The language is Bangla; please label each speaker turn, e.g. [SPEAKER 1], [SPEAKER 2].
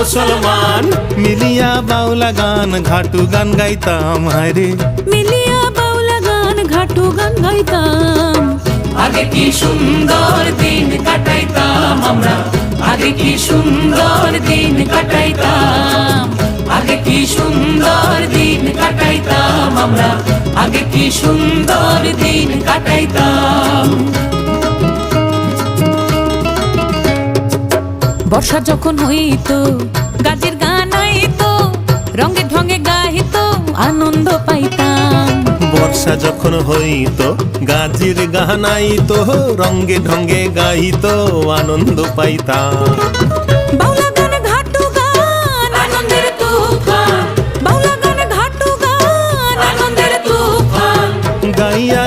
[SPEAKER 1] মুসলমান। মিলিয়া বাউলা গান ঘাটু গান গাইতাম হায়রে,
[SPEAKER 2] মিলিয়া বাউলা গান ঘাটু গান গাইতাম।
[SPEAKER 3] আগে কি সুন্দর দিন কাটাইতাম আমরা, আগে কি সুন্দর দিন কাটাইতাম, আগে কি সুন্দর দিন কাটাইতাম আমরা, আগে কি সুন্দর দিন কাটাইতাম।
[SPEAKER 2] বর্ষা যখন হইতো গাজের গান আইতো, রঙে ঢঙে গাইতো আনন্দ পাইতাম।
[SPEAKER 1] বর্ষা যখন হইতো গাজির গান আইতো, রঙ্গে ঢঙ্গে গাইতো আনন্দ পাইতাম।
[SPEAKER 2] বাউলা গান ঘাটু গান
[SPEAKER 3] আনন্দের তুফান,
[SPEAKER 2] বাউলা গান ঘাটু গান
[SPEAKER 3] আনন্দের তুফান।
[SPEAKER 1] গাইয়া